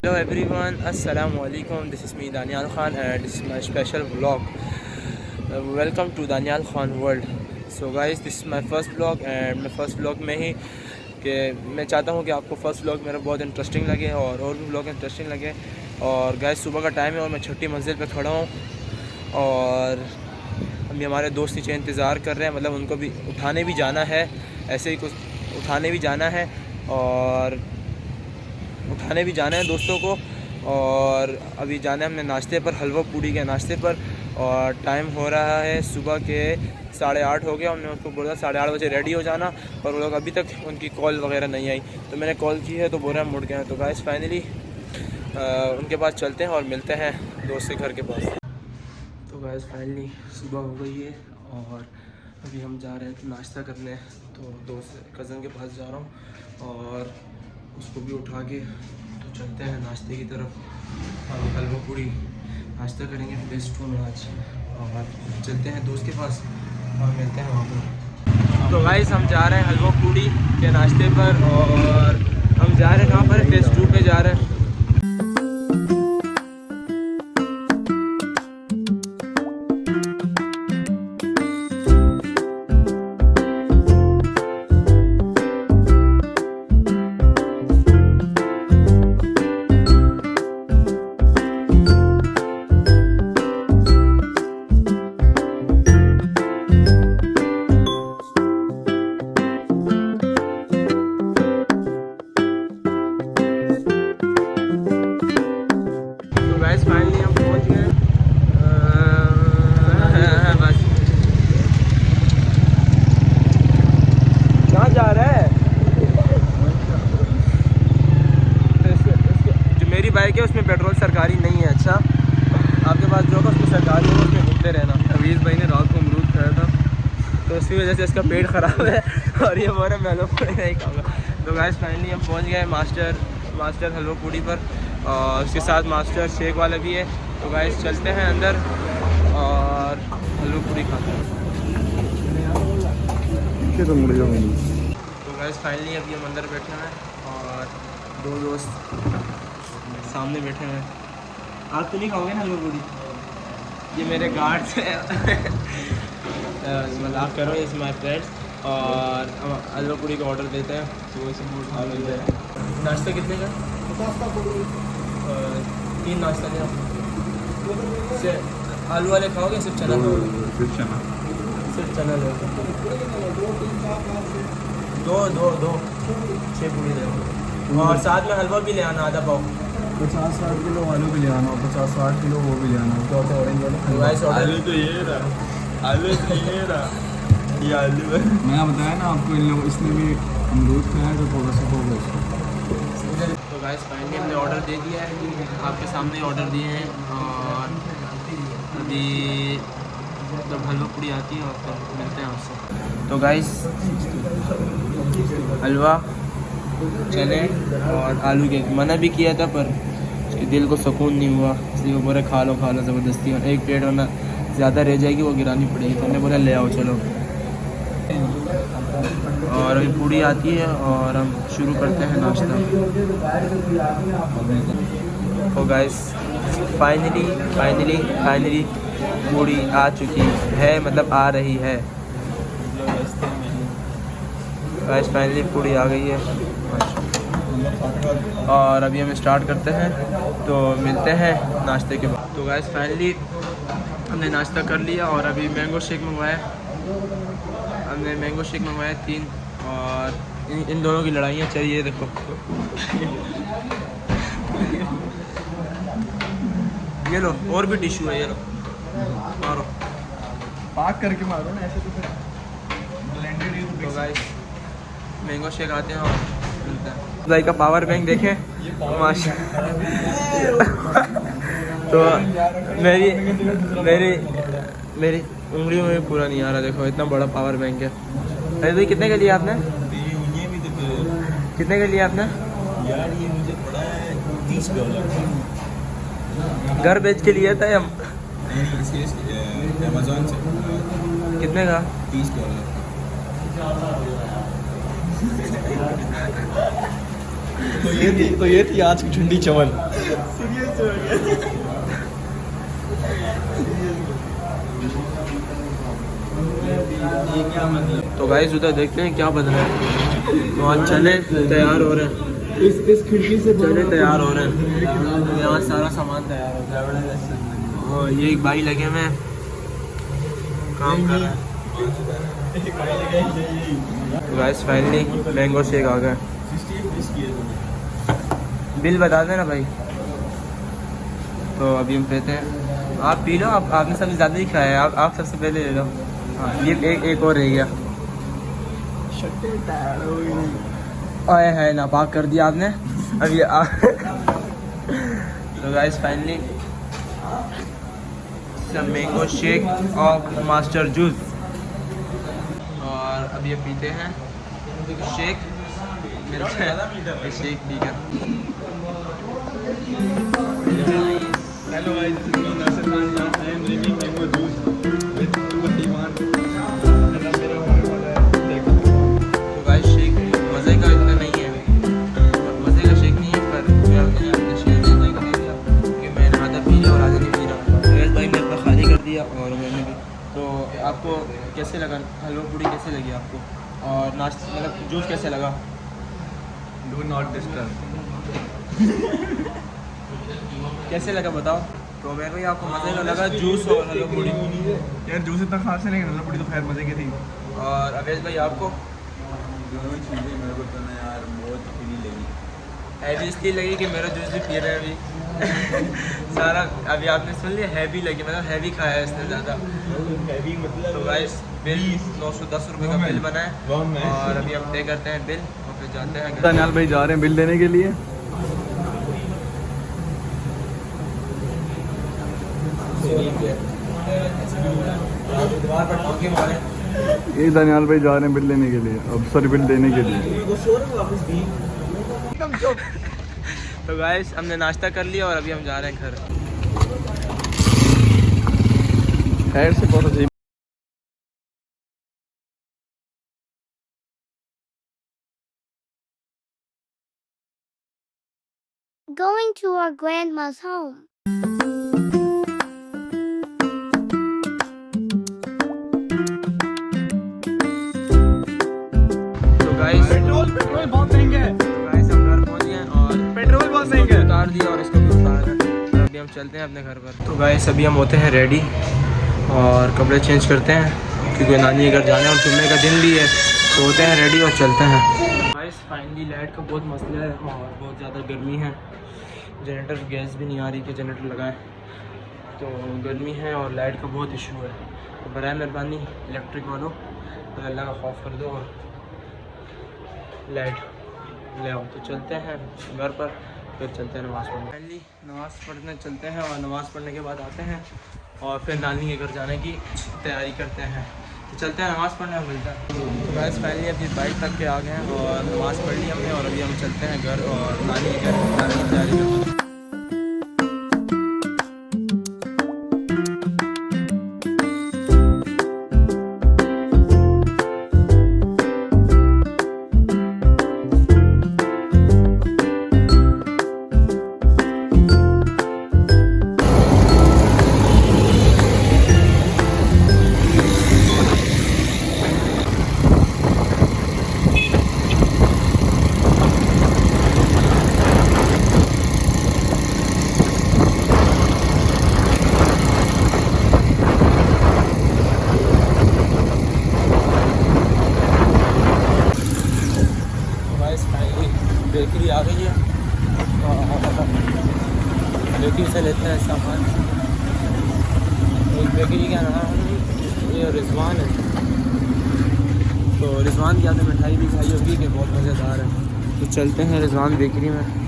Hello everyone, Assalamu alaikum. This is me Danial Khan and this is my special vlog. Welcome to Danial Khan World. So guys, this is my first vlog and मैं first vlog में ही कि मैं चाहता हूँ कि आपको first vlog मेरा बहुत इंटरेस्टिंग लगे और भी vlog इंटरेस्टिंग लगे। और guys सुबह का टाइम है और मैं छठी मंजिल पे खड़ा हूँ और अभी हमारे दोस्त नीचे इंतज़ार कर रहे हैं, मतलब उनको भी उठाने भी जाना है, ऐसे ही कुछ उठाने भी जाना है और उठाने भी जाना है दोस्तों को। और अभी जाना है हमने नाश्ते पर, हलवा पूड़ी के नाश्ते पर, और टाइम हो रहा है सुबह के 8:30 हो गया। हमने उसको बोला 8:30 बजे रेडी हो जाना और वो लोग अभी तक उनकी कॉल वगैरह नहीं आई, तो मैंने कॉल की है तो बोल रहे हैं मुड़ गए हैं। तो गाइस फाइनली उनके पास चलते हैं और मिलते हैं दोस्त के घर के पास। तो गाइस फाइनली सुबह हो गई है और अभी हम जा रहे हैं नाश्ता करने। तो दोस्त कज़न के पास जा रहा हूँ और उसको भी उठा के तो चलते हैं नाश्ते की तरफ। हलवा पूड़ी नाश्ता करेंगे फेस 2 में आज और चलते हैं दोस्त के पास और मिलते हैं वहाँ पर। तो गाइस हम जा रहे हैं हलवा पूड़ी के नाश्ते पर और हम जा रहे हैं कहाँ पर, फेस 2 पे जा रहे हैं। फाइनली हम पहुंच गए बस। कहाँ जा रहा है? जो मेरी बाइक है उसमें पेट्रोल सरकारी नहीं है। अच्छा, आपके पास जो होगा उसमें सरकारी होगा, उसमें घूमते रहना। अवीज़ भाई ने रात को अमरूद खाया था तो उसकी वजह से इसका पेट ख़राब है और ये बोल रहा मैं हलवा पूड़ी नहीं खाऊंगा। तो गाइस फाइनली हम पहुँच गए मास्टर हलवा पूड़ी पर और उसके साथ मास्टर शेक वाला भी है। तो गाइस चलते हैं अंदर और हलवा पूड़ी खाते हैं। तो गाइस फाइनली अभी हम अंदर बैठे हैं और दो दोस्त सामने बैठे हैं। आप तो नहीं खाओगे ना हलवा पूड़ी? ये मेरे गार्ड्स हैं मजाक कर रहा हूँ, इस माई फ्रेंड्स। और हलवा पूड़ी का ऑर्डर देते हैं तो इसे उठा लेते हैं। नाश्ता कितने का? 3 नाश्ता लिया। आलू वाले खाओगे सिर्फ चना खाओगे? सिर्फ चना ले दो 6 पूरी दे और साथ में हलवा भी ले आना आधा पाव। 50-60 किलो आलू भी ले आना और 50-60 किलो वो भी ले आना। क्या होता है ऑरेंज वाला? आलू तो ये रहा ये आलू है। मैंने बताया ना आपको, इन लोग इसने भी अमरूद खाया है तो थोड़ा सा होगा इसको। तो गाइस फाइनली हमने ऑर्डर दे दिया है, आपके सामने ऑर्डर दिए हैं और अभी जब हलवा पूड़ी आती है और फिर मिलते हैं आपसे। तो गाइस हलवा चने और आलू के मना भी किया था पर उसके दिल को सुकून नहीं हुआ, इसलिए वो बोले खा लो ज़बरदस्ती, और एक प्लेट वरना ज़्यादा रह जाएगी वो गिरानी पड़ेगी। तो हमने बोला ले आओ चलो। और अभी पूड़ी आती है और हम शुरू करते हैं नाश्ता। तो गाइस फाइनली पूड़ी आ चुकी है, मतलब आ रही है। गाइस फाइनली पूड़ी आ गई है और अभी हम स्टार्ट करते हैं तो मिलते हैं नाश्ते के बाद। तो गाइस फाइनली हमने नाश्ता कर लिया और अभी मैंगो शेक मंगवाया। हमने मैंगो शेक मंगवाया 3 और इन दोनों की लड़ाइयाँ चल रही है। देखो ये लो, और भी टिश्यू है, ये लो मारो, पाक करके मारो ना ऐसे तो फिर ब्लेंडेड ही। तो गाइस मैंगो शेक आते हैं और मिलता है। भाई का पावर बैंक देखें माशा। तो मेरी उंगलियों में पूरा नहीं आ रहा, देखो इतना बड़ा पावर बैंक है। अरे भाई कितने का लिया आपने? कितने का लिया आपने? यार ये मुझे पड़ा है $30। घर बेच के लिया था या अमेज़न से? कितने का? $30। तो ये थी आज की ठंडी चवल। तो गाइस उधर देखते हैं क्या बन रहा है। तो आज चने तैयार हो रहे हैं, इस खिड़की से चने तैयार हो रहे हैं, यहाँ सारा सामान तैयार हो गया है। और ये एक भाई लगे हुए हैं, काम कर रहे हैं। तो गाइस फाइनली मैंगो शेक आ गया। बिल बता देना भाई। तो अभी हम पीते हैं, आप पी लो, आपने सबसे ज़्यादा ही खाया है, आप सबसे पहले ले लो। हाँ ये एक और रह गया। आए है नापाक कर दिया आपने अभी तो गाइस फाइनली मैंगो शेक और मास्टर जूस, और अभी ये पीते हैं शेक। मिलता है शेक पी कर। Hello guys, this is Nasir Khan. I am drinking mango juice with 2 Iman. तो गाइस शेक मज़े का इतना नहीं है, मज़े का शेक नहीं है, पर मैंने अपने शेक में नहीं कर दिया कि मैंने आधा पी लिया और आधा नहीं पी रहा। सुहेल भाई ने अपना खाली कर दिया और मैंने भी। तो आपको कैसे लगा हलवा पूड़ी, कैसे लगी आपको? और नाश्ता मतलब जूस कैसे लगा? Do not disturb. कैसे लगा बताओ? तो मेरे को आपको मज़े का लगा जूस और हलवा पूड़ी? यार जूस इतना खास है, लेकिन हलवा पूड़ी तो खैर मजे की थी। और अवेश भाई आपको? दोनों चीज़ें मेरे को तो ना यार बहुत फ्री लगी। हैवी इसलिए लगी कि मेरा जूस भी पी रहे हैं अभी सारा अभी आपने सुन लिया, हैवी लगी मतलब हैवी खाया है इसने ज़्यादा। हैवी मतलब तो गाइस बिल 910 रुपये का बिल बना है, और अभी हम पे करते हैं बिल और फिर जाते हैं घर। दानियाल भाई जा रहे हैं बिल देने के लिए। दीवार पर ठोके मारे। ये दानियाल भाई जा रहे हैं बिल लेने के लिए, अब सॉरी बिल देने के लिए। तो गाइस हमने नाश्ता कर लिया और अभी हम जा रहे हैं घर। खैर से बहुत अजीब। Going to our grandma's home. तो गाइस पेट्रोल बहुत महंगा है। गाइस हम घर पहुंच गए और पेट्रोल बहुत महंगा है। उतार दिया और इसको भी उतार है। अभी हम चलते हैं अपने घर पर। तो गाइस अभी हम होते हैं रेडी और कपड़े चेंज करते हैं क्योंकि नानी के घर जाना है और जुम्मे का दिन भी है, तो होते हैं रेडी और चलते हैं। गाइस फाइनली लाइट का बहुत मसला है और बहुत ज़्यादा गर्मी है। जनरेटर गैस भी नहीं आ रही कि जनरेटर लगाए, तो गर्मी है और लाइट का बहुत इशू है। तो बराए मेहरबानी इलेक्ट्रिक वालों अल्लाह का खौफ कर दो और लाइट ले आओ। तो चलते हैं घर पर, फिर चलते हैं नमाज़ पढ़ने। फाइनली नमाज़ पढ़ने चलते हैं और नमाज़ पढ़ने के बाद आते हैं और फिर नानी के घर जाने की तैयारी करते हैं। तो चलते हैं नमाज़ पढ़ने और मिलते हैं। तो बस फाइनली अपनी बाइक तक के आ गए हैं और नमाज़ पढ़ ली हमने और अभी हम चलते हैं घर और नानी के घर जाने की तैयारी करते हैं। बेकरी आ गई है, बेकरी से लेते हैं सामान। एक बेकरी का नाम है ये रिजवान है, तो रिजवान की आपने मिठाई भी खाई होगी कि बहुत मज़ेदार है। तो चलते हैं रिजवान बेकरी में।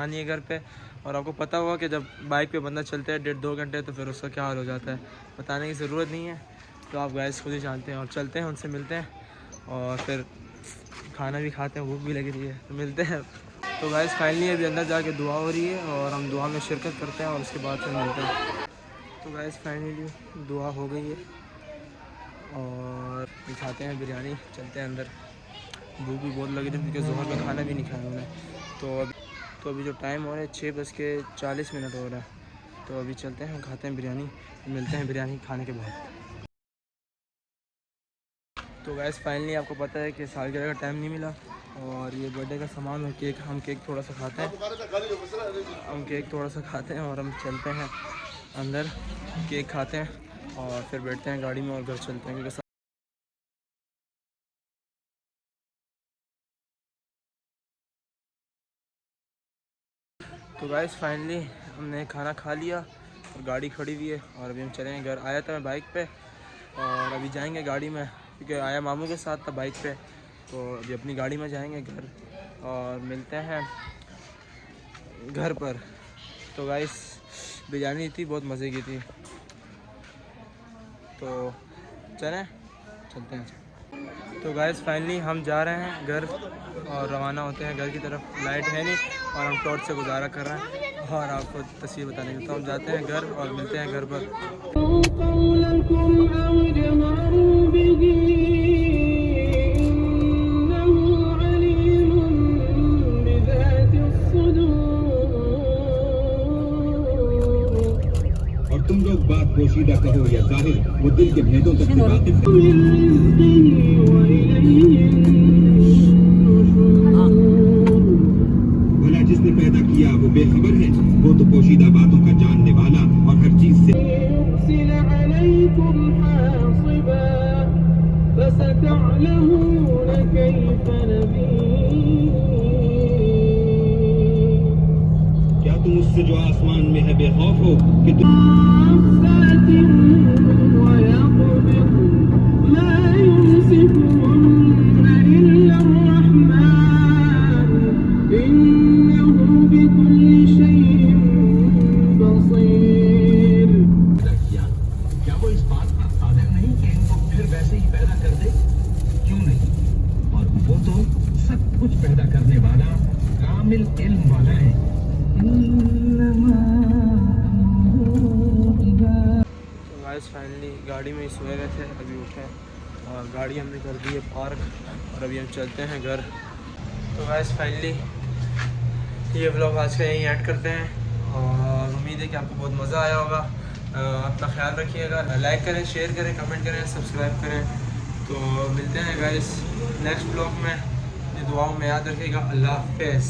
था नहीं है घर पे। और आपको पता होगा कि जब बाइक पे बंदा चलता है 1.5-2 घंटे तो फिर उसका क्या हाल हो जाता है, बताने की ज़रूरत नहीं है। तो आप गाइस खुद ही जानते हैं। और चलते हैं, उनसे मिलते हैं और फिर खाना भी खाते हैं, भूख भी लगी रही है, तो मिलते हैं। तो गाइस फाइनली अभी अंदर जाके दुआ हो रही है और हम दुआ में शिरकत करते हैं और उसके बाद फिर मिलते हैं। तो गाइस फाइनली दुआ हो गई है और खाते हैं बिरयानी, चलते हैं अंदर। भूख भी बहुत लगी थी क्योंकि ज़ोहर का खाना भी नहीं खाया मैंने। तो अभी जो टाइम हो रहा है 6:40 हो रहा है। तो अभी चलते हैं, खाते हैं बिरयानी, मिलते हैं बिरयानी खाने के बाद। तो गाइस फाइनली आपको पता है कि सालगिरह का टाइम नहीं मिला और ये बर्थडे का सामान है, केक। हम केक थोड़ा सा खाते हैं, और हम चलते हैं अंदर, केक खाते हैं और फिर बैठते हैं गाड़ी में और घर चलते हैं क्योंकि तो गाइस फाइनली हमने खाना खा लिया और गाड़ी खड़ी हुई है और अभी हम चलेंगे घर। आया था मैं बाइक पे और अभी जाएंगे गाड़ी में क्योंकि आया मामू के साथ था बाइक पे। तो अभी अपनी गाड़ी में जाएंगे घर और मिलते हैं घर पर। तो गाइस बिरयानी थी, बहुत मज़े की थी। तो चलते हैं। तो गाइस फाइनली हम जा रहे हैं घर और रवाना होते हैं घर की तरफ। लाइट है नहीं और हम टॉर्च से गुजारा कर रहे हैं और आपको तस्वीर बताने की। तो हम जाते हैं घर और मिलते हैं घर पर। और तुम लोग बात पोशीदा कहो या जाहिर, वो दिल के भेदों तक से वाकिफ है। भला जिसने पैदा किया वो बेखबर है, वो तो पोशीदा बातों का जानने वाला और हर चीज से। क्या तुम उससे जो आसमान में है बेखौफ हो कि क्या वो इस बात पर कादिर नहीं कि इनको फिर वैसे ही पैदा कर दे? क्यों नहीं? और वो तो सब कुछ पैदा करने वाला, कामिल इल्म वाला है। तो गाइस फाइनली गाड़ी में ही सोए गए थे, अभी उठे और गाड़ी हमने कर दी है पार्क और अभी हम चलते हैं घर। तो गाइस फाइनली ये व्लॉग आज का यहीं ऐड करते हैं और उम्मीद है कि आपको बहुत मज़ा आया होगा। अपना ख्याल रखिएगा, लाइक करें, शेयर करें, कमेंट करें, सब्सक्राइब करें। तो मिलते हैं गाइस नेक्स्ट व्लॉग में। ये दुआओं में याद रखिएगा। अल्लाह हाफ़िज़।